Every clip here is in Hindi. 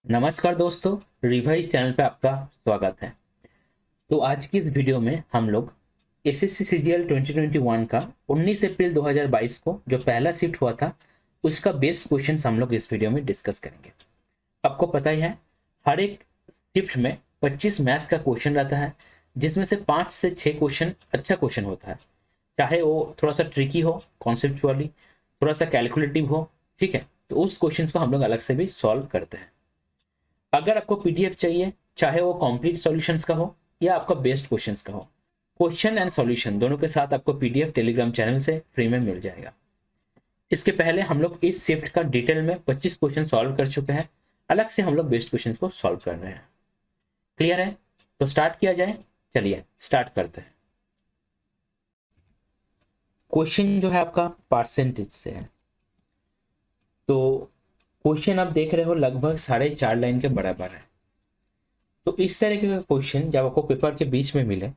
नमस्कार दोस्तों, रिवाइज चैनल पे आपका स्वागत है। तो आज की इस वीडियो में हम लोग एसएससी सीजीएल 2021 का 19 अप्रैल 2022 को जो पहला शिफ्ट हुआ था उसका बेस्ट क्वेश्चन हम लोग इस वीडियो में डिस्कस करेंगे। आपको पता ही है, हर एक शिफ्ट में 25 मैथ का क्वेश्चन रहता है, जिसमें से 5 से 6 क्वेश्चन अच्छा क्वेश्चन होता है, चाहे वो थोड़ा सा ट्रिकी हो, कॉन्सेप्चुअली थोड़ा सा कैलकुलेटिव हो। ठीक है, तो उस क्वेश्चन को हम लोग अलग से भी सॉल्व करते हैं। अगर आपको पीडीएफ चाहिए, चाहे वो कंप्लीट सॉल्यूशंस का हो या आपका बेस्ट क्वेश्चंस का हो, क्वेश्चन एंड सॉल्यूशन दोनों के साथ आपको पीडीएफ टेलीग्राम चैनल से फ्री में मिल जाएगा। इसके पहले हम लोग इस शिफ्ट का डिटेल में 25 क्वेश्चन सॉल्व कर चुके हैं, अलग से हम लोग बेस्ट क्वेश्चंस को सॉल्व कर रहे हैं। क्लियर है? तो स्टार्ट किया जाए। चलिए स्टार्ट करते हैं। क्वेश्चन जो है आपका परसेंटेज से है। तो क्वेश्चन आप देख रहे हो लगभग 4.5 लाइन के बराबर है। तो इस तरीके का क्वेश्चन जब आपको पेपर के बीच में मिले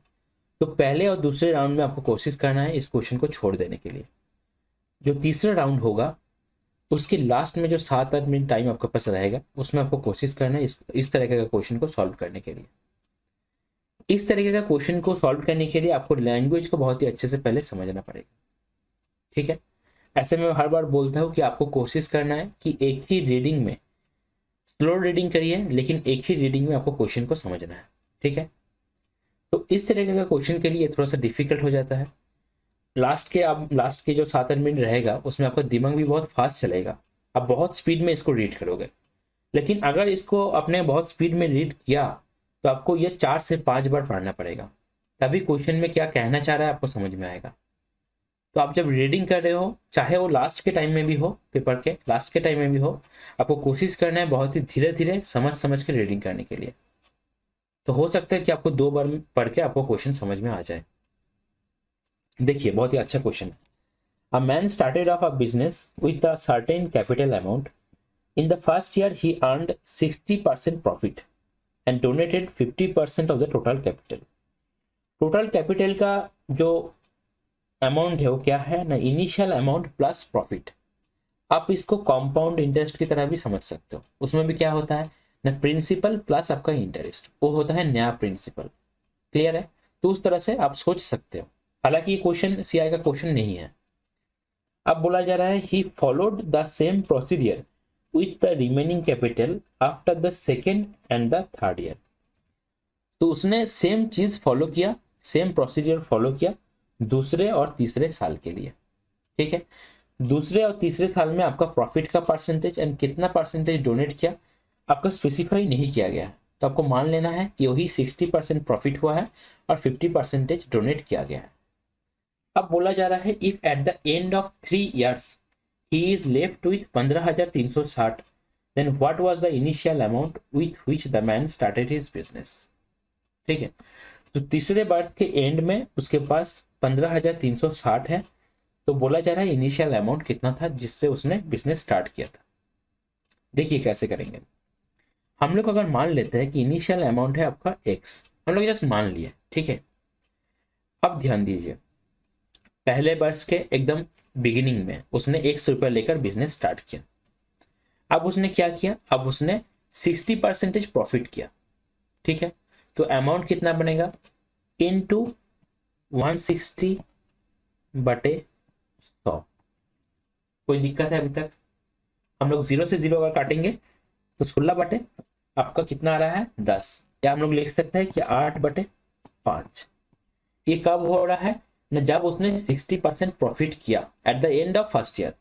तो पहले और दूसरे राउंड में आपको कोशिश करना है इस क्वेश्चन को छोड़ देने के लिए। जो तीसरा राउंड होगा उसके लास्ट में जो 7-8 मिनट टाइम आपके पास रहेगा उसमें आपको कोशिश करना है इस तरीके का क्वेश्चन को सॉल्व करने के लिए। इस तरीके का क्वेश्चन को सॉल्व करने के लिए आपको लैंग्वेज को बहुत ही अच्छे से पहले समझना पड़ेगा। ठीक है, ऐसे में हर बार बोलता हूँ कि आपको कोशिश करना है कि एक ही रीडिंग में, स्लो रीडिंग करिए लेकिन एक ही रीडिंग में आपको क्वेश्चन को समझना है। ठीक है, तो इस तरीके का क्वेश्चन के लिए थोड़ा सा डिफिकल्ट हो जाता है। लास्ट के जो 7-8 मिनट रहेगा उसमें आपका दिमाग भी बहुत फास्ट चलेगा, आप बहुत स्पीड में इसको रीड करोगे। लेकिन अगर इसको आपने बहुत स्पीड में रीड किया तो आपको ये 4 से 5 बार पढ़ना पड़ेगा, तभी क्वेश्चन में क्या कहना चाह रहा है आपको समझ में आएगा। तो आप जब रीडिंग कर रहे हो, चाहे वो लास्ट के टाइम में भी हो, पेपर के लास्ट के टाइम में भी हो, आपको कोशिश करना है बहुत ही धीरे धीरे समझ समझ के रीडिंग करने के लिए। तो हो सकता है कि आपको 2 बार पढ़ के आपको क्वेश्चन समझ में आ जाए। देखिए, बहुत ही अच्छा क्वेश्चन है। A man started of a business with a certain capital amount. In the first year he earned 60% profit and donated 50% of the total capital. Total capital का जो अमाउंट है वो क्या है ना, इनिशियल अमाउंट प्लस प्रॉफिट। आप इसको कंपाउंड इंटरेस्ट की तरह भी समझ सकते हो। उसमें भी क्या होता है ना, प्रिंसिपल प्लस आपका इंटरेस्ट, वो होता है नया प्रिंसिपल। क्लियर है? तो उस तरह से आप सोच सकते हो। हालांकि ये क्वेश्चन सीआई का क्वेश्चन नहीं है। अब बोला जा रहा है he followed the same procedure with the remaining capital after the second and the third year. तो उसने सेम चीज फॉलो किया, सेम प्रोसीडियर फॉलो किया दूसरे और तीसरे साल के लिए। ठीक है, दूसरे और तीसरे साल में आपका प्रॉफिट का परसेंटेज एंड कितना परसेंटेज डोनेट किया आपका स्पेसिफाई नहीं किया गया है। तो आपको मान लेना है कि वही 60% प्रॉफिट हुआ है और 50% डोनेट किया गया है। अब बोला जा रहा है if at the end of 3 years he is left with 15,360, then what was the initial amount with which the man started his business. ठीक है, तो तीसरे वर्ष के एंड में उसके पास 15,360 है। तो बोला जा रहा है इनिशियल अमाउंट कितना था जिससे उसने बिजनेस स्टार्ट किया था। देखिए कैसे करेंगे। हम लोग अगर मान लेते हैं कि इनिशियल अमाउंट है आपका एक्स, हम लोग जस्ट मान लिए। ठीक है, अब ध्यान दीजिए, पहले वर्ष के एकदम बिगिनिंग में उसने 100 रुपया लेकर बिजनेस स्टार्ट किया। अब उसने क्या किया, अब उसने 60% प्रॉफिट किया। ठीक है, तो अमाउंट कितना बनेगा, इनटू 160/100। कोई दिक्कत है अभी तक? हम लोग 0 से 0 अगर काटेंगे तो 16 आपका कितना आ रहा है 10, या हम लोग लिख सकते हैं कि 8/5। ये कब हो रहा है ना, जब उसने 60% प्रॉफिट किया eight the end of first year.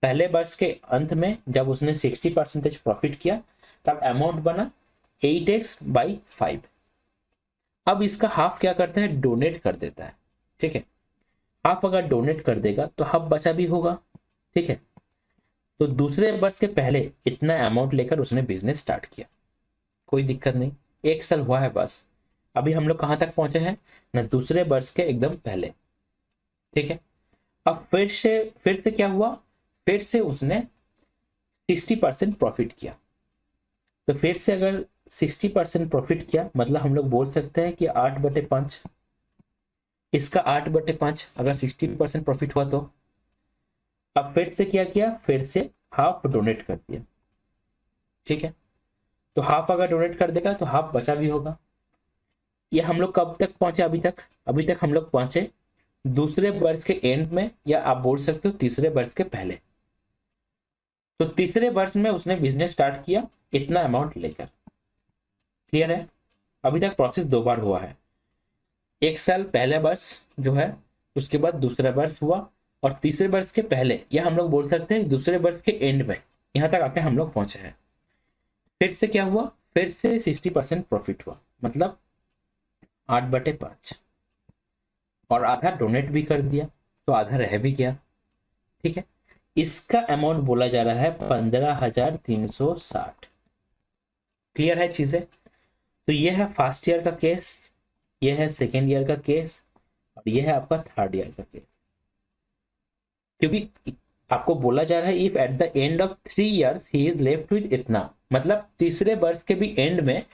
पहले वर्ष के अंत में जब उसने 60% प्रॉफिट किया तब अमाउंट बना 8x/5। अब इसका हाफ क्या करता है, डोनेट कर देता है। ठीक है, हाफ अगर डोनेट कर देगा तो हाफ बचा भी होगा। ठीक है, तो दूसरे वर्ष के पहले इतना अमाउंट लेकर उसने बिजनेस स्टार्ट किया, कोई दिक्कत नहीं, 1 साल हुआ है बस। अभी हम लोग कहां तक पहुंचे हैं ना, दूसरे वर्ष के एकदम पहले। ठीक है, अब फिर से क्या हुआ, फिर से उसने 60% प्रॉफिट किया। तो फिर से अगर 60% प्रॉफिट किया मतलब हम लोग बोल सकते हैं कि 8/5। इसका 8/5 अगर 60% प्रॉफिट हुआ तो अब फिर से क्या किया, फिर से हाफ डोनेट कर दिया। ठीक है, तो हाफ अगर डोनेट कर देगा तो हाफ बचा भी होगा। ये हम लोग कब तक पहुंचे अभी तक हम लोग पहुंचे दूसरे वर्ष के एंड में, या आप बोल सकते हो तीसरे वर्ष के पहले। तो तीसरे वर्ष में उसने बिजनेस स्टार्ट किया इतना अमाउंट लेकर। क्लियर है? अभी तक प्रोसेस 2 बार हुआ है, 1 साल पहले वर्ष जो है, उसके बाद दूसरा वर्ष हुआ, और तीसरे वर्ष के पहले, या हम लोग बोल सकते हैं दूसरे वर्ष के एंड में, यहां तक आके हम लोग पहुंचे हैं। फिर से क्या हुआ, फिर से 60% प्रॉफिट हुआ, मतलब 8/5, और आधा डोनेट भी कर दिया तो आधा रह भी गया। ठीक है, इसका अमाउंट बोला जा रहा है 15,360। क्लियर है चीजें? तो ये है फर्स्ट ईयर का केस, ये है सेकेंड ईयर का केस, और ये है आपका थर्ड ईयर का केस। क्योंकि आपको बोला जा रहा है if at the end of 3 years he is left with इतना, मतलब तीसरे वर्ष के भी एंड में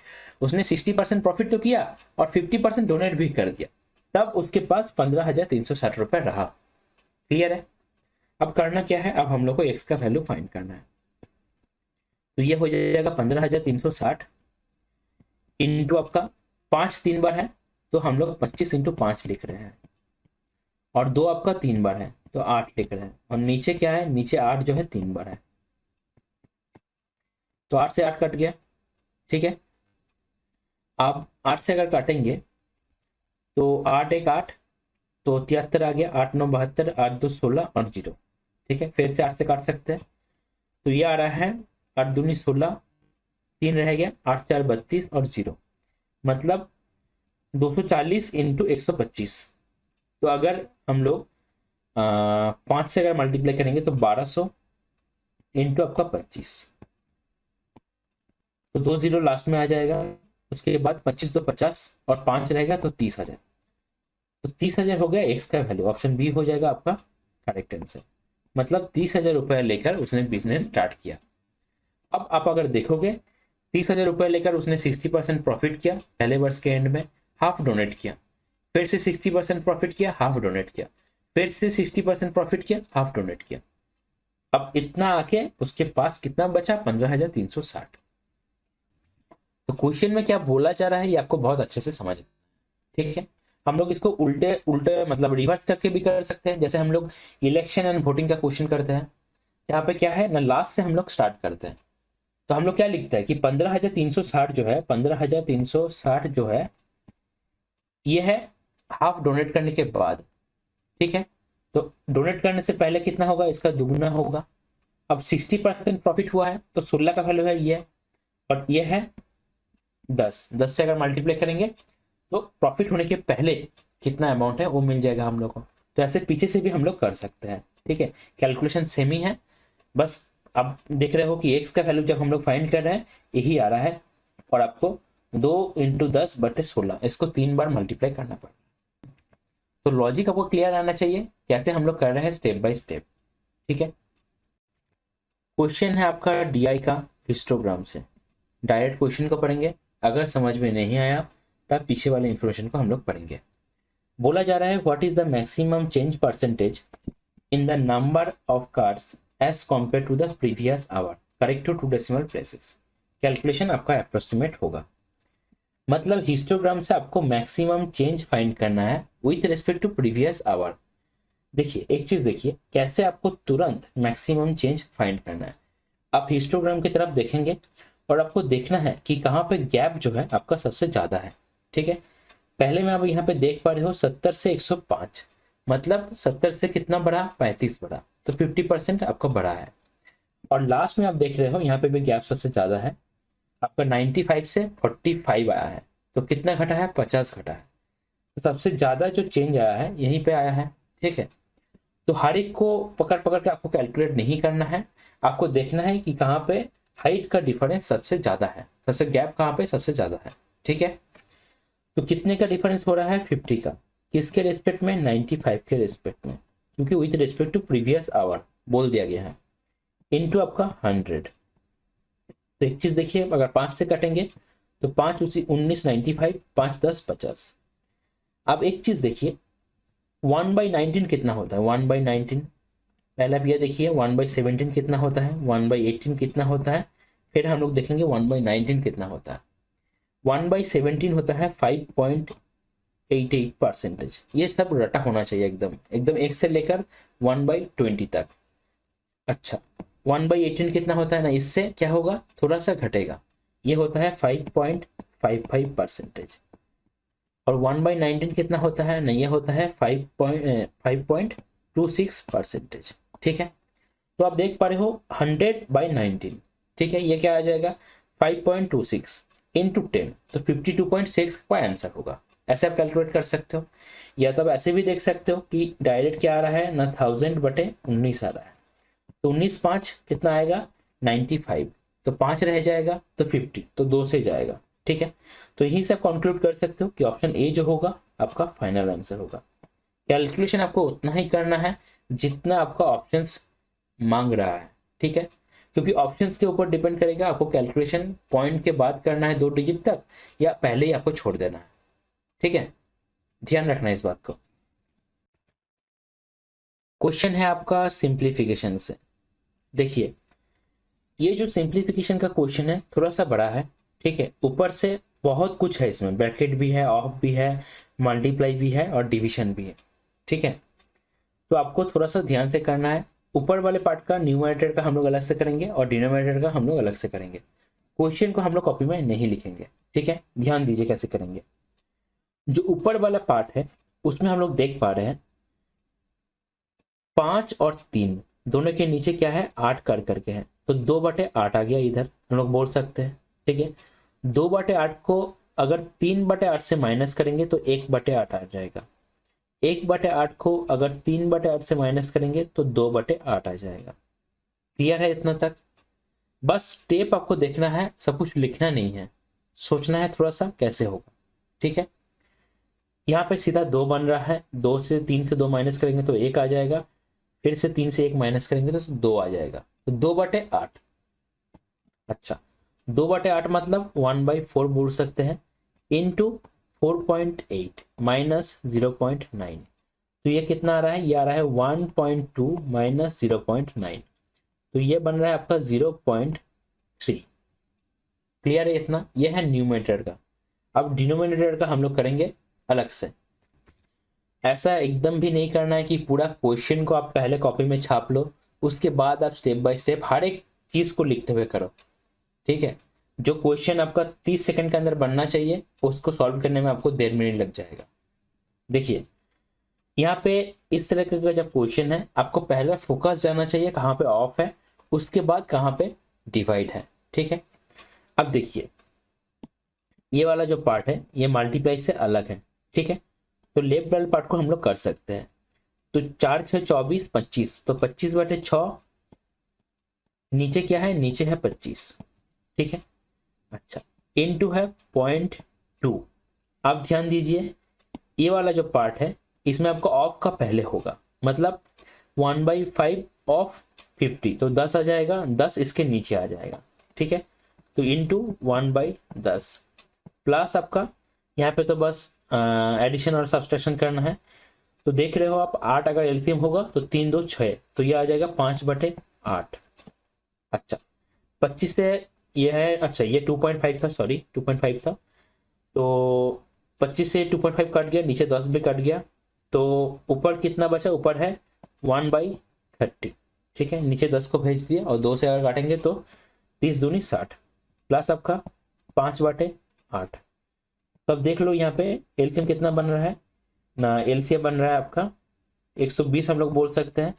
उसने 60% प्रॉफिट तो किया और 50% डोनेट भी कर दिया, तब उसके पास 15,360 रुपए रहा। क्लियर है? अब करना क्या है, अब हम लोग को एक्स का वैल्यू फाइंड करना है। तो ये हो जाएगा 15,360 इंटू आपका 5 3 बार है, तो हम लोग 25 इंटू 5 लिख रहे हैं, और 2 आपका 3 बार है तो 8 लिख रहे हैं, और नीचे क्या है, नीचे 8 जो है 3 बार है, तो 8 से 8 कट गया। ठीक है, आप 8 से अगर काटेंगे तो 8 1 8, तो 73 आ गया, 8 9 72, 8 2 16 और 0। ठीक है, फिर से 8 से काट सकते हैं, तो ये आ रहा है 8 दूनी 16, 3 रह गया, 8 4 32 और 0, मतलब 240 इंटू 125। तो अगर हम लोग 5 से अगर मल्टीप्लाई करेंगे तो 1200 इंटू आपका 25, तो 2 0 लास्ट में आ जाएगा। उसके बाद 25 तो 50 और 5 रहेगा तो 30,000। तो 30,000 हो गया एक्स का वैल्यू, ऑप्शन बी हो जाएगा आपका करेक्ट आंसर। मतलब 30,000 रुपए लेकर उसने बिजनेस स्टार्ट किया। अब आप अगर देखोगे 30,000 रुपए लेकर उसने 60% प्रॉफिट किया पहले वर्ष के एंड में, हाफ डोनेट किया, फिर से 60% प्रॉफिट किया, हाफ डोनेट किया, फिर से 60% प्रॉफिट किया, हाफ डोनेट किया। अब इतना आके उसके पास कितना बचा, 15,360। तो क्वेश्चन में क्या बोला जा रहा है ये आपको बहुत अच्छे से समझ। ठीक है, हम लोग इसको उल्टे उल्टे मतलब रिवर्स करके भी कर सकते हैं, जैसे हम लोग इलेक्शन एंड वोटिंग का क्वेश्चन करते हैं। यहाँ पे क्या है ना, लास्ट से हम लोग स्टार्ट करते हैं। तो हम लोग क्या लिखते हैं कि 15,360 जो है, 15,360 जो है ये है हाफ डोनेट करने के बाद। ठीक है, तो डोनेट करने से पहले कितना होगा, इसका दुगुना होगा। अब 60% प्रॉफिट हुआ है तो 16 का वैल्यू है ये, और ये है 10 से अगर मल्टीप्लाई करेंगे तो प्रॉफिट होने के पहले कितना अमाउंट है वो मिल जाएगा हम लोग को। तो ऐसे पीछे से भी हम लोग कर सकते हैं। ठीक है, कैलकुलेशन सेम ही है, बस आप देख रहे हो कि एक्स का वैल्यू जब हम लोग फाइंड कर रहे हैं यही आ रहा है, और आपको 2 इंटू 10/16 इसको 3 बार मल्टीप्लाई करना पड़ेगा। तो लॉजिक आपको क्लियर आना चाहिए कैसे हम लोग कर रहे हैं स्टेप बाय स्टेप। ठीक है, क्वेश्चन है आपका डीआई का हिस्टोग्राम से। डायरेक्ट क्वेश्चन को पढ़ेंगे, अगर समझ में नहीं आया तब पीछे वाले इंफॉर्मेशन को हम लोग पढ़ेंगे। बोला जा रहा है what is the maximum change percentage in the number of cards as compare to the previous hour, correct to 2 decimal places. Calculation आपका अप्रोक्सीमेट होगा, मतलब हिस्टोग्राम से आपको मैक्सिमम चेंज फाइंड करना है with respect to previous hour. देखिए एक चीज देखिए कैसे आपको तुरंत मैक्सिमम चेंज फाइंड करना है। आप हिस्टोग्राम की तरफ देखेंगे और आपको देखना है कि कहाँ पे गैप जो है आपका सबसे ज्यादा है। ठीक है, पहले में आप यहाँ पे देख पा रहे हो 70 से 105, मतलब 70 से कितना बढ़ा, 35 बढ़ा, तो 50% आपका बढ़ा है। और लास्ट में आप देख रहे हो यहाँ पे भी गैप सबसे ज्यादा है, आपका 95 से 45 आया है, तो कितना घटा है, 50 घटा है। तो सबसे ज्यादा जो चेंज आया है यहीं पे आया है। ठीक है, तो हर एक को पकड़ पकड़ के आपको कैलकुलेट नहीं करना है, आपको देखना है कि कहाँ पे हाइट का डिफरेंस सबसे ज्यादा है, सबसे गैप कहाँ पे सबसे ज्यादा है। ठीक है, तो कितने का डिफरेंस हो रहा है, 50 का, किसके रेस्पेक्ट में, 95 के रेस्पेक्ट में, क्योंकि with respect to previous hour बोल दिया गया है, इनटू आपका 100। तो एक चीज देखिए अगर 5 से काटेंगे तो 5 उसी 19 95, 5 10 50। अब एक चीज देखिए 1/19 कितना होता है, 1/19 पहला भी देखिए, 1/17 कितना होता है, 1/18 कितना होता है, फिर हम लोग देखेंगे 1/19 कितना होता है। 1/17 होता है 5.88%। ये सब रटा होना चाहिए एकदम एकदम, एक से लेकर 1/20 तक। अच्छा, 1/18 कितना होता है ना, इससे क्या होगा, थोड़ा सा घटेगा, ये होता है 5.55%। और 1/19 कितना होता है ना, ये होता है 5.26%। ठीक है, तो आप देख पा रहे हो 100/19, ठीक है, ये क्या आ जाएगा 5.26 इंटू 10, तो 52.6 का आंसर होगा। ऐसे आप कैलकुलेट कर सकते हो, या तो आप ऐसे भी देख सकते हो कि डायरेक्ट क्या आ रहा है ना, 1000/19 आ रहा है, तो 19×5 कितना आएगा 95, तो 5 रह जाएगा तो 50, तो 2 से जाएगा। ठीक है, तो यही से आप कंक्लूड कर सकते हो कि ऑप्शन ए जो होगा आपका फाइनल आंसर होगा। कैलकुलेशन आपको उतना ही करना है जितना आपका ऑप्शंस मांग रहा है। ठीक है, क्योंकि ऑप्शंस के ऊपर डिपेंड करेगा आपको कैलकुलेशन पॉइंट के बाद करना है 2 डिजिट तक, या पहले ही आपको छोड़ देना है। ठीक है, ध्यान रखना इस बात को। क्वेश्चन है आपका सिंप्लीफिकेशन से। देखिए, ये जो सिंप्लीफिकेशन का क्वेश्चन है थोड़ा सा बड़ा है। ठीक है, ऊपर से बहुत कुछ है इसमें, ब्रैकेट भी है, ऑफ भी है, मल्टीप्लाई भी है और डिवीजन भी है। ठीक है, तो आपको थोड़ा सा ध्यान से करना है। ऊपर वाले पार्ट का न्यूमरेटर का हम लोग अलग से करेंगे और डिनोमिनेटर का हम लोग अलग से करेंगे। क्वेश्चन को हम लोग कॉपी में नहीं लिखेंगे। ठीक है, ध्यान दीजिए कैसे करेंगे। जो ऊपर वाला पार्ट है उसमें हम लोग देख पा रहे हैं 5 और 3 दोनों के नीचे क्या है 8 कर करके है, तो 2/8 आ गया इधर, हम लोग बोल सकते हैं। ठीक है, 2/8 को अगर 3/8 से माइनस करेंगे तो 1/8 आ जाएगा। 1/8 को अगर 3/8 से माइनस करेंगे तो 2/8 आ जाएगा। क्लियर है इतना तक? बस स्टेप आपको देखना है, सब कुछ लिखना नहीं है, सोचना है थोड़ा सा कैसे होगा। ठीक है, यहाँ पे सीधा 2 बन रहा है, 3 से 2 माइनस करेंगे तो 1 आ जाएगा, फिर से 3 से 1 माइनस करेंगे तो 2 आ जाएगा, तो 2/8। अच्छा, 2/8 मतलब 1/4 बोल सकते हैं, इंटू 4.8 माइनस 0.9, तो ये कितना आ रहा है, ये आ रहा है 1.2 माइनस 0.9, तो ये बन रहा है आपका 0.3। क्लियर है इतना? ये है न्यूमरेटर का। अब डिनोमिनेटर का हम लोग करेंगे अलग से। ऐसा एकदम भी नहीं करना है कि पूरा क्वेश्चन को आप पहले कॉपी में छाप लो, उसके बाद आप स्टेप बाय स्टेप हर एक चीज को लिखते हुए करो। ठीक है, जो क्वेश्चन आपका 30 सेकंड के अंदर बनना चाहिए उसको सॉल्व करने में आपको 1.5 मिनट लग जाएगा। देखिए, यहाँ पे इस तरह का जब क्वेश्चन है आपको पहले फोकस जाना चाहिए कहाँ पे ऑफ है, उसके बाद कहाँ पे डिवाइड है। ठीक है, अब देखिए ये वाला जो पार्ट है ये मल्टीप्लाई से अलग है। ठीक है, तो लेफ्ट वाले पार्ट को हम लोग कर सकते हैं। तो 4 6 24 25, तो 25/6, नीचे क्या है, नीचे है 25। ठीक है, अच्छा, इनटू है 0.2। अब ध्यान दीजिए, ये वाला जो पार्ट है इसमें आपको ऑफ का पहले होगा, मतलब 1/5 ऑफ 50, तो 10 आ जाएगा, 10 इसके नीचे आ जाएगा। ठीक है, तो इंटू 1/10 प्लस आपका यहाँ पे तो बस एडिशन और सब्सट्रैक्शन करना है। तो देख रहे हो आप 8 अगर एलसीएम होगा तो 3 2 6, तो ये आ जाएगा 5/8। अच्छा, 25 से ये है, अच्छा ये 2.5 था, सॉरी 2.5 था, तो 25 से 2.5 कट गया, नीचे 10 भी कट गया, तो ऊपर कितना बचा, ऊपर है 1/30। ठीक है, नीचे 10 को भेज दिया और 2 से अगर काटेंगे तो 30 दूनी 60 प्लस आपका 5/8। तो अब देख लो यहाँ पे एलसीएम कितना बन रहा है ना, एलसीएम बन रहा है आपका 120 हम लोग बोल सकते हैं,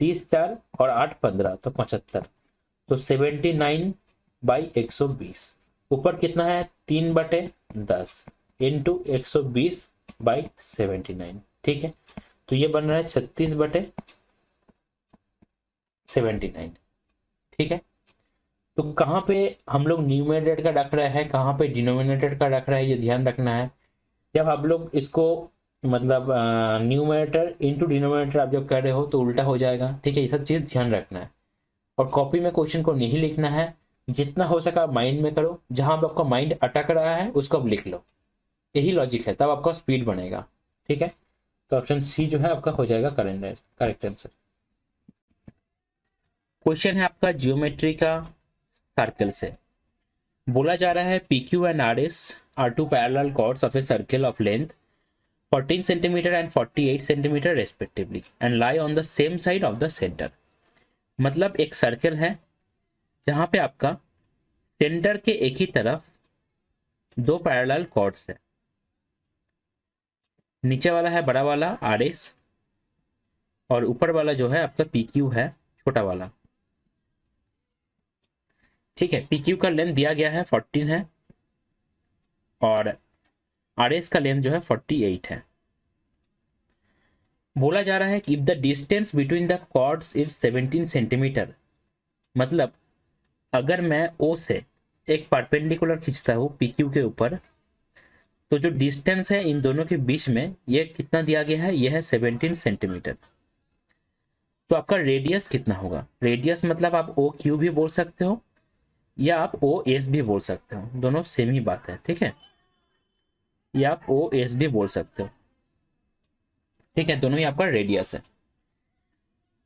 30 4 और 8 15, तो 75, तो 79/120। ऊपर कितना है 3/10 इंटू 120/79। ठीक है, तो ये बन रहा है 36/79। ठीक है, तो कहाँ पे हम लोग न्यूमरेटर का रख रहे हैं, कहाँ पे डिनोमिनेटर का रख रहे हैं, ये ध्यान रखना है। जब आप लोग इसको मतलब न्यूमरेटर इंटू डिनोमिनेटर आप जब कर रहे हो तो उल्टा हो जाएगा। ठीक है, ये सब चीज़ ध्यान रखना है। और कॉपी में क्वेश्चन को नहीं लिखना है, जितना हो सका माइंड में करो, जहां पे आपका माइंड अटक रहा है उसको आप लिख लो, यही लॉजिक है, तब आपका स्पीड बनेगा। ठीक है, तो ऑप्शन सी जो है आपका हो जाएगा करेक्ट आंसर। क्वेश्चन है आपका ज्योमेट्री का सर्कल से। बोला जा रहा है P Q and R S are two parallel chords of a circle of length 14 centimetre and 48 centimetre respectively and lie on the same side of the centre. मतलब एक सर्कल है जहां पे आपका सेंटर के एक ही तरफ दो पैरेलल कॉर्ड्स है। नीचे वाला है बड़ा वाला आर एस और ऊपर वाला जो है आपका पी क्यू है छोटा वाला। ठीक है, पी क्यू का लेंथ दिया गया है 14 है और आर एस का लेंथ जो है 48 है। बोला जा रहा है कि if the distance between the chords is 17 centimetre, मतलब अगर मैं ओ से एक परपेंडिकुलर खींचता हूँ पी क्यू के ऊपर, तो जो डिस्टेंस है इन दोनों के बीच में ये कितना दिया गया है, ये है 17 सेंटीमीटर। तो आपका रेडियस कितना होगा? रेडियस मतलब आप ओ क्यू भी बोल सकते हो या आप ओ एस भी बोल सकते हो, दोनों सेम ही बात है। ठीक है, या आप ओ एस भी बोल सकते हो। ठीक है, दोनों ही आपका रेडियस है।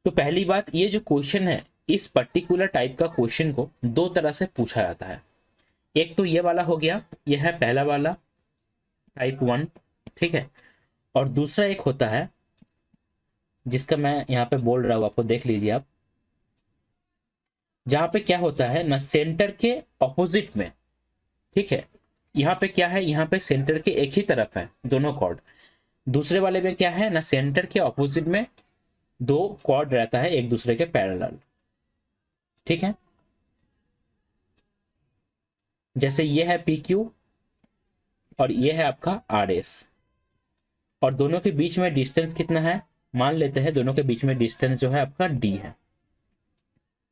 तो पहली बात, ये जो क्वेश्चन है इस पर्टिकुलर टाइप का क्वेश्चन को दो तरह से पूछा जाता है। एक तो ये वाला हो गया, यह है पहला वाला टाइप 1। ठीक है, और दूसरा एक होता है जिसका मैं यहाँ पे बोल रहा हूँ, आपको देख लीजिए आप, जहां पे क्या होता है ना सेंटर के ऑपोजिट में। ठीक है, यहाँ पे क्या है, यहाँ पे सेंटर के एक ही तरफ है दोनों कॉर्ड। दूसरे वाले में क्या है ना सेंटर के ऑपोजिट में दो कॉर्ड रहता है एक दूसरे के पैरेलल। ठीक है, जैसे ये है पी क्यू और ये है आपका आर एस, और दोनों के बीच में डिस्टेंस कितना है, मान लेते हैं दोनों के बीच में डिस्टेंस जो है आपका डी है।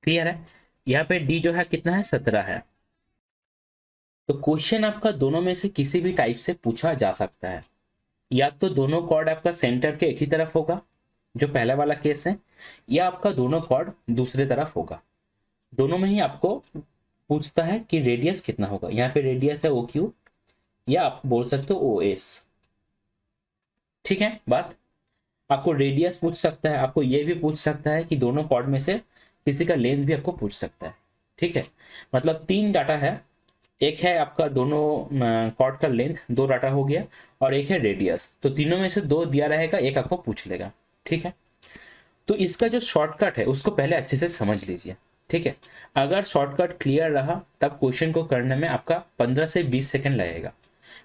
क्लियर है? यहाँ पे डी जो है कितना है, 17 है। तो क्वेश्चन आपका दोनों में से किसी भी टाइप से पूछा जा सकता है। या तो दोनों कॉर्ड आपका सेंटर के एक ही तरफ होगा जो पहला वाला केस है, या आपका दोनों कॉर्ड दूसरे तरफ होगा। दोनों में ही आपको पूछता है कि रेडियस कितना होगा। यहाँ पे रेडियस है ओ क्यू या आप बोल सकते हो ओ एस। ठीक है, बात आपको रेडियस पूछ सकता है, आपको ये भी पूछ सकता है कि दोनों कॉर्ड में से किसी का लेंथ भी आपको पूछ सकता है। ठीक है, मतलब 3 डाटा है, एक है आपका दोनों कॉर्ड का लेंथ, 2 डाटा हो गया, और एक है रेडियस। तो तीनों में से 2 दिया रहेगा, एक आपको पूछ लेगा। ठीक है, तो इसका जो शॉर्टकट है उसको पहले अच्छे से समझ लीजिए। ठीक है, अगर शॉर्टकट क्लियर रहा तब क्वेश्चन को करने में आपका 15 से 20 सेकंड लगेगा।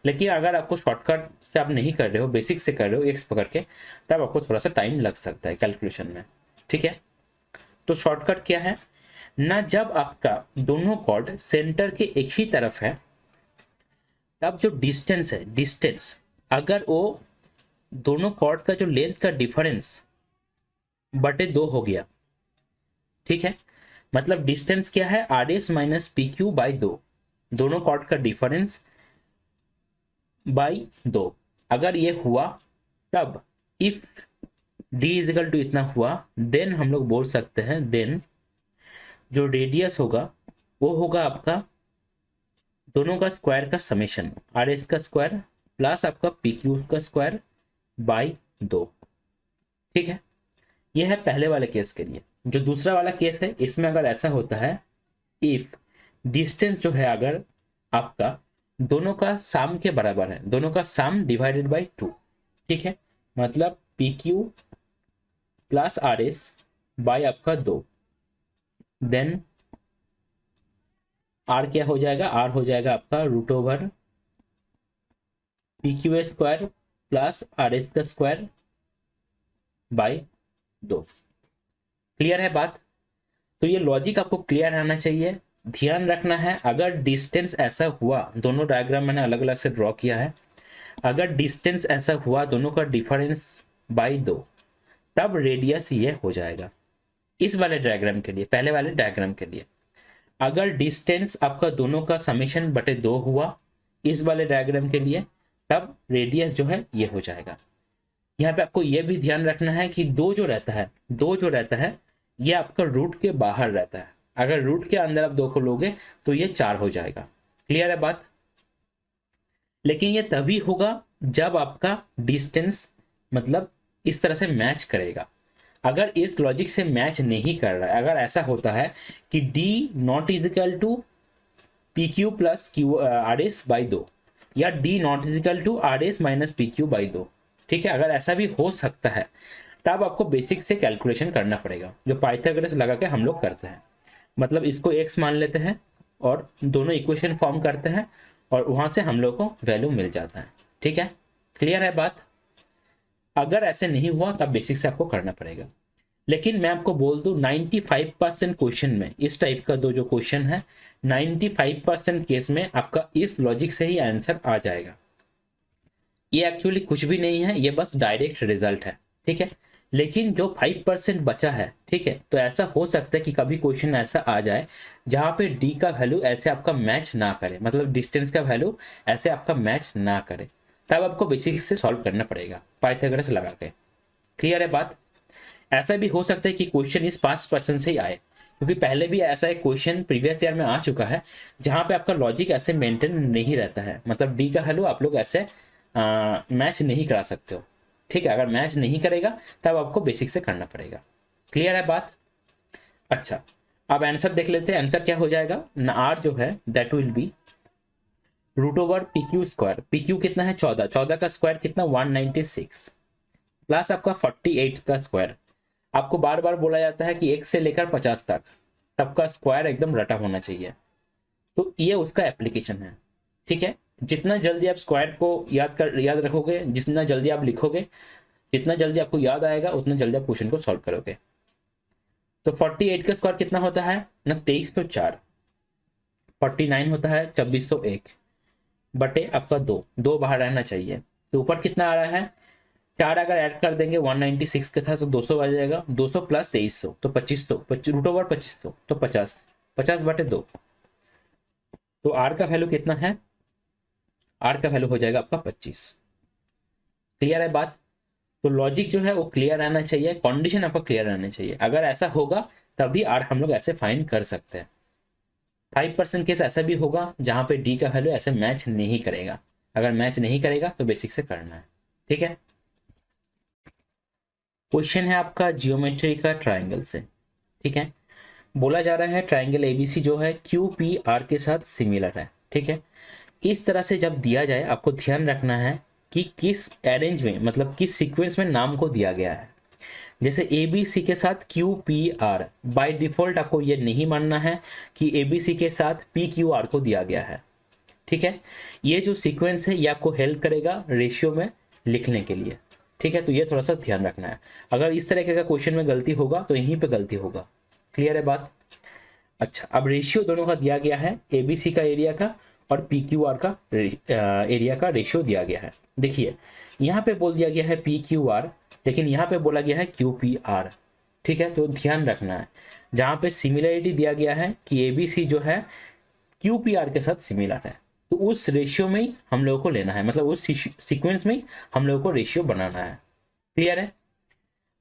लेकिन अगर आपको शॉर्टकट से आप नहीं कर रहे हो, बेसिक से कर रहे हो एक्स पकड़ के, तब आपको थोड़ा सा टाइम लग सकता है कैलकुलेशन में। ठीक है, तो शॉर्टकट क्या है ना, जब आपका दोनों कॉर्ड सेंटर के एक ही तरफ है तब जो डिस्टेंस है, डिस्टेंस अगर वो दोनों कॉर्ड का जो लेंथ का डिफरेंस बटे 2 हो गया। ठीक है, मतलब डिस्टेंस क्या है, are S minus P Q by 2, दोनों कॉर्ड का डिफरेंस बाई 2 अगर ये हुआ, तब इफ डी इजिकल टू इतना हुआ, देन हम लोग बोल सकते हैं, देन जो रेडियस होगा वो होगा आपका दोनों का स्क्वायर का समेशन, आर एस का स्क्वायर प्लस आपका पी क्यू का स्क्वायर बाई 2। ठीक है, यह है पहले वाले केस के लिए। जो दूसरा वाला केस है, इसमें अगर ऐसा होता है, इफ डिस्टेंस जो है अगर आपका दोनों का साम के बराबर है, दोनों का साम डिवाइडेड बाई 2। ठीक है, मतलब P Q plus R S by आपका 2, देन आर क्या हो जाएगा, आर हो जाएगा आपका root over P Q square plus R S का स्क्वायर बाई 2। क्लियर है बात? तो ये लॉजिक आपको क्लियर रहना चाहिए। ध्यान रखना है, अगर डिस्टेंस ऐसा हुआ, दोनों डायग्राम मैंने अलग अलग से ड्रॉ किया है, अगर डिस्टेंस ऐसा हुआ दोनों का डिफरेंस बाई 2, तब रेडियस ये हो जाएगा। इस वाले डायग्राम के लिए, पहले वाले डायग्राम के लिए अगर डिस्टेंस आपका दोनों का समेशन बटे 2 हुआ, इस वाले डायग्राम के लिए, तब रेडियस जो है ये हो जाएगा। यहाँ पे आपको ये भी ध्यान रखना है कि 2 जो रहता है ये आपका रूट के बाहर रहता है। अगर रूट के अंदर आप 2 को लोगे तो ये 4 हो जाएगा। क्लियर है बात? लेकिन ये तभी होगा जब आपका डिस्टेंस मतलब इस तरह से मैच करेगा। अगर इस लॉजिक से मैच नहीं कर रहा है, अगर ऐसा होता है कि d not is equal to P Q plus Q R S by 2, या D not is equal to R S minus P Q by 2। ठीक है, अगर ऐसा भी हो सकता है तब आपको बेसिक से कैलकुलेशन करना पड़ेगा, जो पाइथागोरस लगा के हम लोग करते हैं। मतलब इसको x मान लेते हैं और दोनों इक्वेशन फॉर्म करते हैं और वहां से हम लोग को वैल्यू मिल जाता है। ठीक है, क्लियर है बात? अगर ऐसे नहीं हुआ तब बेसिक से आपको करना पड़ेगा। लेकिन मैं आपको बोल दूं 95% क्वेश्चन में इस टाइप का जो क्वेश्चन है 95% केस में आपका इस लॉजिक से ही आंसर आ जाएगा। ये एक्चुअली कुछ भी नहीं है, ये बस डायरेक्ट रिजल्ट है। ठीक है, लेकिन जो 5% बचा है, ठीक है, तो ऐसा हो सकता है कि कभी क्वेश्चन ऐसा आ जाए जहां पे डी का वैल्यू ऐसे आपका मैच ना करे, मतलब डिस्टेंस का वैल्यू ऐसे आपका मैच ना करे, तब आपको बेसिक से सॉल्व करना पड़ेगा पाइथागोरस लगा के। क्लियर है बात? ऐसा भी हो सकता है कि क्वेश्चन इस 5% से ही आए, क्योंकि पहले भी ऐसा एक क्वेश्चन प्रीवियस ईयर में आ चुका है जहां पे आपका लॉजिक ऐसे मेंटेन नहीं रहता है, मतलब डी का वैल्यू आप लोग ऐसे मैच नहीं करा सकते हो। ठीक है, अगर मैच नहीं करेगा तब आपको बेसिक से करना पड़ेगा। क्लियर है बात? अच्छा, अब आंसर देख लेते हैं। आंसर क्या हो जाएगा ना, आर जो है that will be root over P Q square. P Q कितना है 14, 14 का स्क्वायर कितना 196 प्लस आपका 48 का स्क्वायर। आपको बार बार बोला जाता है कि 1 से लेकर 50 तक सबका स्क्वायर एकदम रटा होना चाहिए, तो ये उसका एप्लीकेशन है। ठीक है, जितना जल्दी आप स्क्वायर को याद रखोगे, जितना जल्दी आप लिखोगे, जितना जल्दी आपको याद आएगा उतना जल्दी आप क्वेश्चन को सॉल्व करोगे। तो 48 का स्क्वायर कितना होता है ना 2304, 49 होता है 2601 बटे आपका 2, 2 बाहर रहना चाहिए। तो ऊपर कितना आ रहा है 4, अगर ऐड कर देंगे 196 के साथ तो 200 आ जाएगा, 200 प्लस 2300 तो 2500, रूट ओवर 2500 तो 50, 50 बटे 2। तो आर का वैल्यू कितना है, आर का वैल्यू हो जाएगा आपका 25। क्लियर है बात? तो लॉजिक जो है वो क्लियर रहना चाहिए, कंडीशन आपका क्लियर रहना चाहिए। अगर ऐसा होगा तभी आर हम लोग ऐसे फाइंड कर सकते हैं। 5% केस ऐसा भी होगा जहां पे डी का वैल्यू ऐसे मैच नहीं करेगा, अगर मैच नहीं करेगा तो बेसिक से करना है। ठीक है, क्वेश्चन है आपका जियोमेट्री का ट्राइंगल से। ठीक है, बोला जा रहा है ट्राइंगल एबीसी जो है क्यू पी आर के साथ सिमिलर है। ठीक है, इस तरह से जब दिया जाए आपको ध्यान रखना है कि किस अरेंज में, मतलब किस सीक्वेंस में नाम को दिया गया है। जैसे ए बी सी के साथ Q P R, by default आपको ये नहीं मानना है कि ए बी सी के साथ पी क्यू आर को दिया गया है। ठीक है, ये जो सीक्वेंस है ये आपको हेल्प करेगा रेशियो में लिखने के लिए। ठीक है, तो ये थोड़ा सा ध्यान रखना है, अगर इस तरह का क्वेश्चन में गलती होगा तो यहीं पे गलती होगा। क्लियर है बात? अच्छा, अब रेशियो दोनों का दिया गया है, ए बी सी का एरिया का और पी क्यू आर का एरिया का रेशियो दिया गया है। देखिए यहाँ पे बोल दिया गया है पी क्यू आर, लेकिन यहाँ पे बोला गया है क्यू पी आर। ठीक है, तो ध्यान रखना है जहाँ पे सिमिलरिटी दिया गया है कि ए बी सी जो है क्यू पी आर के साथ सिमिलर है, तो उस रेशियो में ही हम लोगों को लेना है, मतलब उस सीक्वेंस में ही हम लोगों को रेशियो बनाना है। क्लियर है?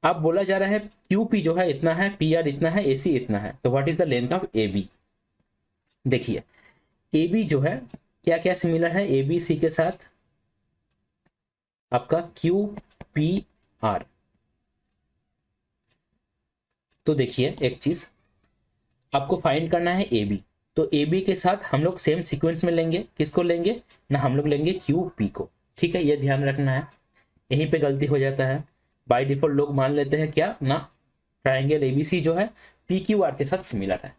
अब बोला जा रहा है क्यू पी जो है इतना है, पी आर इतना है, ए सी इतना है, तो what is the length of A B. देखिए ए बी जो है क्या क्या सिमिलर है ए बी सी के साथ, आपका क्यू पी आर। तो देखिए एक चीज आपको फाइंड करना है ए बी, तो ए बी के साथ हम लोग सेम सीक्वेंस में लेंगे, किसको लेंगे ना, हम लोग लेंगे क्यू पी को। ठीक है, ये ध्यान रखना है, यहीं पे गलती हो जाता है। बाय डिफॉल्ट लोग मान लेते हैं क्या ना, ट्राइंगल एबीसी जो है पी क्यू आर के साथ सिमिलर है।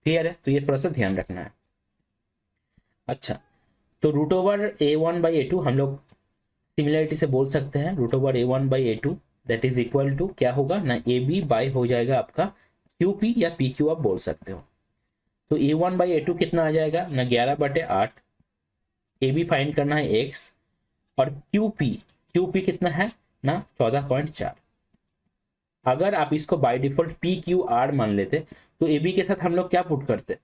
क्लियर है? तो ये थोड़ा सा ध्यान रखना है। अच्छा, तो root over A one by A two हम लोग सिमिलरिटी से बोल सकते हैं, root over A one by A two that is equal to क्या होगा ना, ए बी बाई हो जाएगा आपका क्यू पी या पी क्यू आप बोल सकते हो। तो A one by A two कितना आ जाएगा ना 11/8, ए बी फाइंड करना है एक्स, और क्यू पी कितना है ना 14.4। अगर आप इसको by default P Q R मान लेते तो ए बी के साथ हम लोग क्या पुट करते,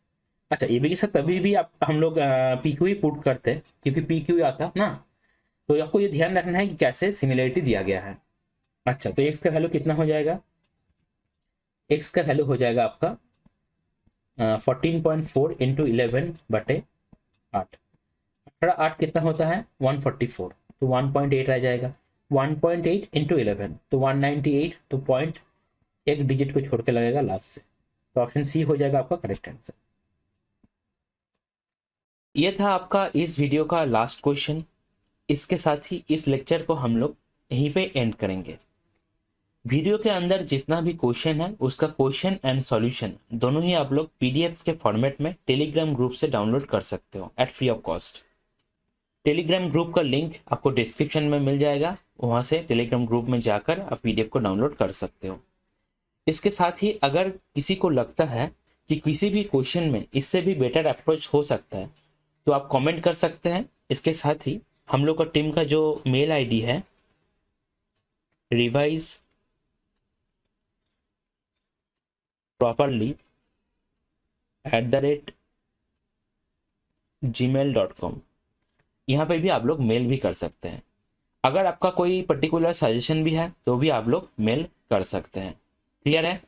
अच्छा ए बी के साथ तभी भी आप हम लोग पी क्यू ही पुट करते क्योंकि पी क्यू आता ना। तो आपको ये ध्यान रखना है कि कैसे सिमिलरिटी दिया गया है। अच्छा, तो एक्स का वैल्यू कितना हो जाएगा, एक्स का वैल्यू हो जाएगा आपका 14.4 इंटू 11/8, 8 कितना होता है 144, तो 1.8 आ जाएगा, 1.8 इंटू 11 तो 198, तो पॉइंट एक डिजिट को छोड़ के लगेगा लास्ट से, तो ऑप्शन सी हो जाएगा आपका करेक्ट आंसर। ये था आपका इस वीडियो का लास्ट क्वेश्चन। इसके साथ ही इस लेक्चर को हम लोग यहीं पे एंड करेंगे। वीडियो के अंदर जितना भी क्वेश्चन है उसका क्वेश्चन एंड सॉल्यूशन दोनों ही आप लोग पीडीएफ के फॉर्मेट में टेलीग्राम ग्रुप से डाउनलोड कर सकते हो at free of cost. Telegram group का लिंक आपको डिस्क्रिप्शन में मिल जाएगा, वहाँ से टेलीग्राम ग्रुप में जाकर आप पीडीएफ को डाउनलोड कर सकते हो। इसके साथ ही अगर किसी को लगता है कि किसी भी क्वेश्चन में इससे भी बेटर अप्रोच हो सकता है तो आप कमेंट कर सकते हैं। इसके साथ ही हम लोग का टीम का जो मेल आईडी है रिवाइज properly@gmail.com, यहाँ पे भी आप लोग मेल भी कर सकते हैं। अगर आपका कोई पर्टिकुलर सजेशन भी है तो भी आप लोग मेल कर सकते हैं। क्लियर है?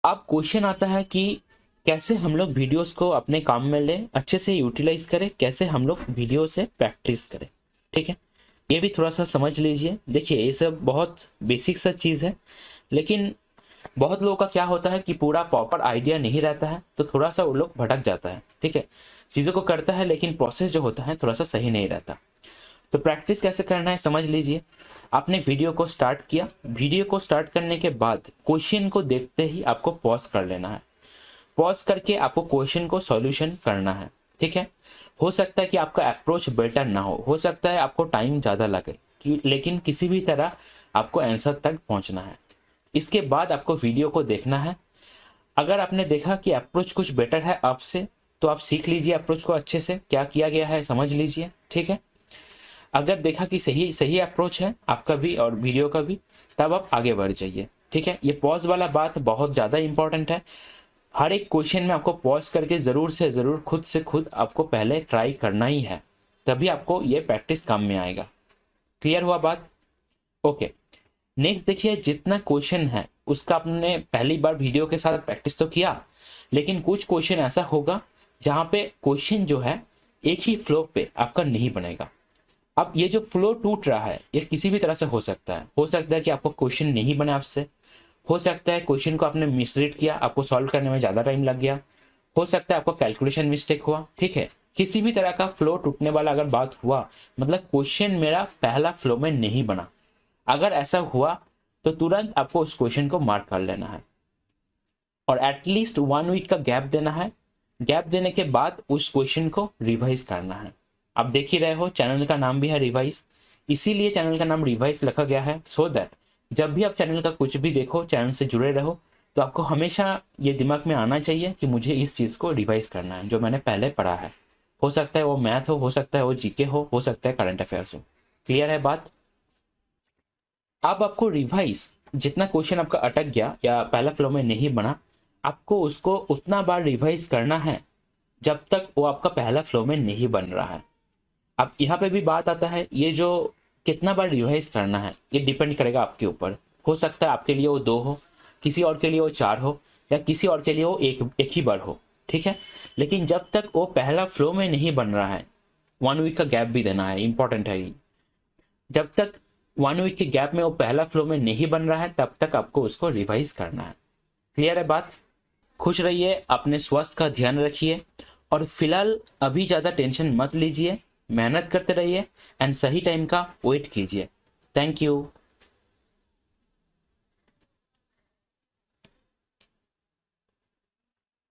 अब क्वेश्चन आता है कि कैसे हम लोग वीडियोस को अपने काम में लें, अच्छे से यूटिलाइज करें, कैसे हम लोग वीडियो से प्रैक्टिस करें। ठीक है, ये भी थोड़ा सा समझ लीजिए। देखिए ये सब बहुत बेसिक सा चीज़ है, लेकिन बहुत लोगों का क्या होता है कि पूरा प्रॉपर आइडिया नहीं रहता है तो थोड़ा सा वो लोग भटक जाता है। ठीक है, चीज़ों को करता है लेकिन प्रोसेस जो होता है थोड़ा सा सही नहीं रहता। तो प्रैक्टिस कैसे करना है समझ लीजिए। आपने वीडियो को स्टार्ट किया, वीडियो को स्टार्ट करने के बाद क्वेश्चन को देखते ही आपको पॉज कर लेना है। पॉज करके आपको क्वेश्चन को सॉल्यूशन करना है। ठीक है, हो सकता है कि आपका अप्रोच बेटर ना हो सकता है आपको टाइम ज़्यादा लगे लेकिन किसी भी तरह आपको आंसर तक पहुंचना है। इसके बाद आपको वीडियो को देखना है। अगर आपने देखा कि अप्रोच कुछ बेटर है आपसे तो आप सीख लीजिए अप्रोच को अच्छे से, क्या किया गया है समझ लीजिए। ठीक है, अगर देखा कि सही अप्रोच है आपका भी और वीडियो का भी, तब आप आगे बढ़ जाइए। ठीक है, ये पॉज वाला बात बहुत ज़्यादा इंपॉर्टेंट है। हर एक क्वेश्चन में आपको पॉज करके ज़रूर से ज़रूर खुद से खुद आपको पहले ट्राई करना ही है, तभी आपको ये प्रैक्टिस काम में आएगा। क्लियर हुआ बात? ओके, नेक्स्ट देखिए, जितना क्वेश्चन है उसका आपने पहली बार वीडियो के साथ प्रैक्टिस तो किया, लेकिन कुछ क्वेश्चन ऐसा होगा जहाँ पे क्वेश्चन जो है एक ही फ्लो पे आपका नहीं बनेगा। अब ये जो फ्लो टूट रहा है ये किसी भी तरह से हो सकता है। हो सकता है कि आपको क्वेश्चन नहीं बने आपसे, हो सकता है क्वेश्चन को आपने मिसरीड किया, आपको सॉल्व करने में ज़्यादा टाइम लग गया, हो सकता है आपको कैलकुलेशन मिस्टेक हुआ। ठीक है, किसी भी तरह का फ्लो टूटने वाला अगर बात हुआ मतलब क्वेश्चन मेरा पहला फ्लो में नहीं बना, अगर ऐसा हुआ तो तुरंत आपको उस क्वेश्चन को मार्क कर लेना है और एटलीस्ट 1 वीक का गैप देना है। गैप देने के बाद उस क्वेश्चन को रिवाइज करना है। आप देख ही रहे हो चैनल का नाम भी है रिवाइज, इसीलिए चैनल का नाम रिवाइज रखा गया है, सो दैट जब भी आप चैनल का कुछ भी देखो, चैनल से जुड़े रहो, तो आपको हमेशा ये दिमाग में आना चाहिए कि मुझे इस चीज़ को रिवाइज करना है जो मैंने पहले पढ़ा है। हो सकता है वो मैथ हो सकता है वो जीके हो सकता है करंट अफेयर्स हो। क्लियर है बात? अब आपको रिवाइज, जितना क्वेश्चन आपका अटक गया या पहला फ्लो में नहीं बना, आपको उसको उतना बार रिवाइज करना है जब तक वो आपका पहला फ्लो में नहीं बन रहा है। अब यहाँ पे भी बात आता है, ये जो कितना बार रिवाइज करना है ये डिपेंड करेगा आपके ऊपर। हो सकता है आपके लिए वो 2 हो, किसी और के लिए वो 4 हो, या किसी और के लिए वो एक ही बार हो। ठीक है, लेकिन जब तक वो पहला फ्लो में नहीं बन रहा है, 1 वीक का गैप भी देना है, इंपॉर्टेंट है ये। जब तक 1 वीक के गैप में वो पहला फ्लो में नहीं बन रहा है तब तक आपको उसको रिवाइज करना है। क्लियर है बात? खुश रहिए, अपने स्वास्थ्य का ध्यान रखिए और फिलहाल अभी ज़्यादा टेंशन मत लीजिए, मेहनत करते रहिए एंड सही टाइम का वेट कीजिए। Thank you.